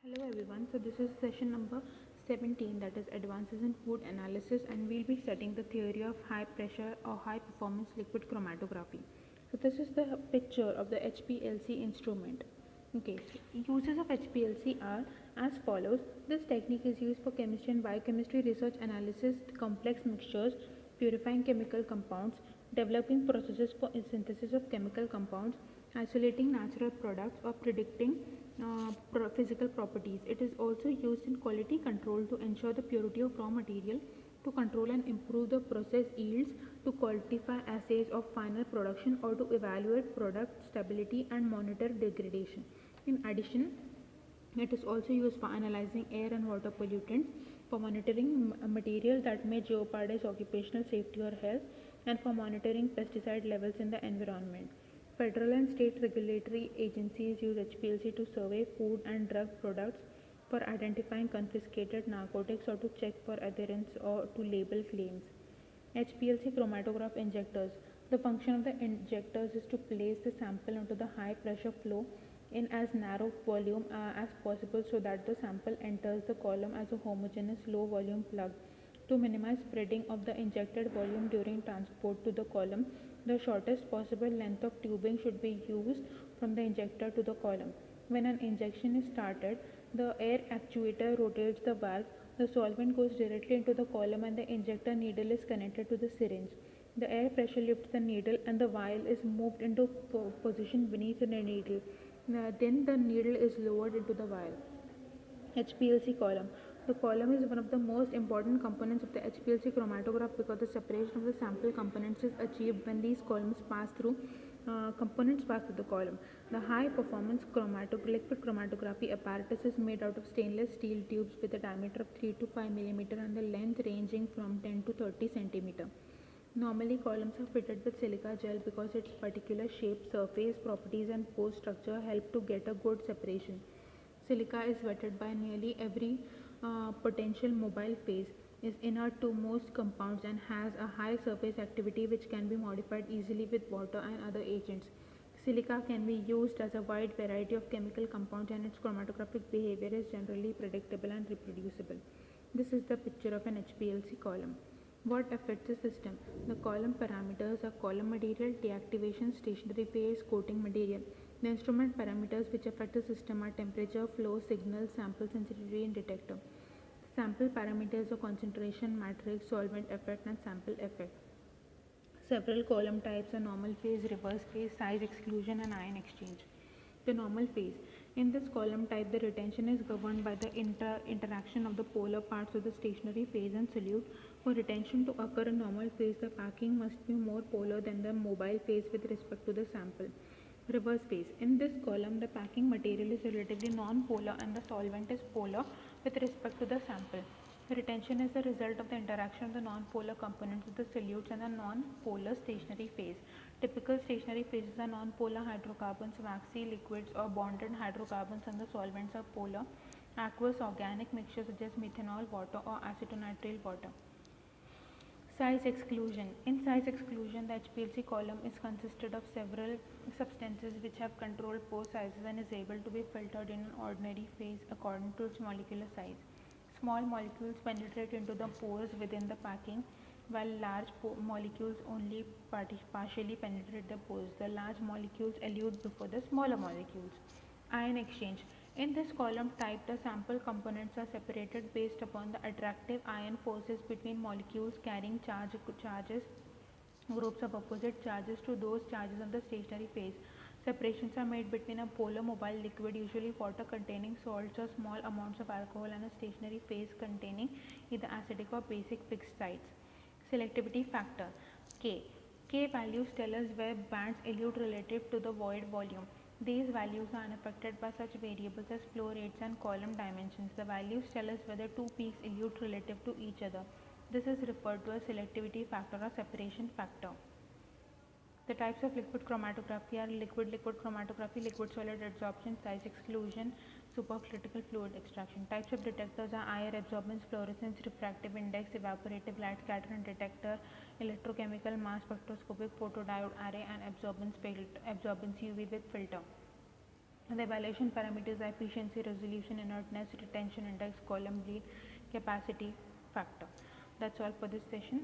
Hello everyone, so this is session number 17, that is advances in food analysis, and we'll be studying the theory of high pressure or high performance liquid chromatography. So this is the picture of the HPLC instrument. Okay, so uses of HPLC are as follows. This technique is used for chemistry and biochemistry research analysis, complex mixtures, purifying chemical compounds, developing processes for synthesis of chemical compounds, isolating natural products, or predicting physical properties. It is also used in quality control to ensure the purity of raw material, to control and improve the process yields, to qualify assays of final production, or to evaluate product stability and monitor degradation. In addition, it is also used for analyzing air and water pollutants, for monitoring materials that may jeopardize occupational safety or health, and for monitoring pesticide levels in the environment. Federal and state regulatory agencies use HPLC to survey food and drug products, for identifying confiscated narcotics, or to check for adherence or to label claims. HPLC chromatograph injectors. The function of the injectors is to place the sample into the high pressure flow in as narrow volume as possible so that the sample enters the column as a homogeneous low volume plug. To minimize spreading of the injected volume during transport to the column, the shortest possible length of tubing should be used from the injector to the column. When an injection is started, the air actuator rotates the valve, the solvent goes directly into the column, and the injector needle is connected to the syringe. The air pressure lifts the needle and the vial is moved into position beneath the needle. Then the needle is lowered into the vial. HPLC column. The column is one of the most important components of the HPLC chromatograph because the separation of the sample components is achieved when these columns pass through components pass through the column. The high performance liquid chromatography apparatus is made out of stainless steel tubes with a diameter of 3 to 5 mm and the length ranging from 10 to 30 cm. Normally, columns are fitted with silica gel because its particular shape, surface properties, and pore structure help to get a good separation. Silica is wetted by nearly every potential mobile phase, is inert to most compounds, and has a high surface activity which can be modified easily with water and other agents. Silica can be used as a wide variety of chemical compounds, and its chromatographic behavior is generally predictable and reproducible. This is the picture of an HPLC column. What affects the system? The column parameters are column material, deactivation, stationary phase, coating material. The instrument parameters which affect the system are temperature, flow, signal, sample sensitivity, and detector. Sample parameters are concentration, matrix, solvent effect, and sample effect. Several column types are normal phase, reverse phase, size exclusion, and ion exchange. The normal phase. In this column type, the retention is governed by the interaction of the polar parts of the stationary phase and solute. For retention to occur in normal phase, the packing must be more polar than the mobile phase with respect to the sample. Reverse phase. In this column, the packing material is relatively non-polar and the solvent is polar with respect to the sample. Retention is the result of the interaction of the non-polar components of the solutes and the non-polar stationary phase. Typical stationary phases are non-polar hydrocarbons, waxy liquids, or bonded hydrocarbons, and the solvents are polar, aqueous organic mixtures such as methanol water or acetonitrile water. Size exclusion. In size exclusion, the HPLC column is consisted of several substances which have controlled pore sizes and is able to be filtered in an ordinary phase according to its molecular size. Small molecules penetrate into the pores within the packing, while large molecules only partially penetrate the pores. The large molecules elute before the smaller molecules. Ion exchange. In this column type, the sample components are separated based upon the attractive ion forces between molecules carrying charges, groups of opposite charges to those charges on the stationary phase. Separations are made between a polar mobile liquid, usually water containing salts or small amounts of alcohol, and a stationary phase containing either acidic or basic fixed sites. Selectivity factor K. K values tell us where bands elute relative to the void volume. These values are unaffected by such variables as flow rates and column dimensions. The values tell us whether two peaks elute relative to each other. This is referred to as selectivity factor or separation factor. The types of liquid chromatography are liquid chromatography, liquid solid adsorption, size exclusion, supercritical fluid extraction. Types of detectors are IR absorbance, fluorescence, refractive index, evaporative light scattering detector, electrochemical, mass spectroscopic, photodiode array, and absorbance UV with filter. And the evaluation parameters are efficiency, resolution, inertness, retention index, column bleed, capacity factor. That's all for this session.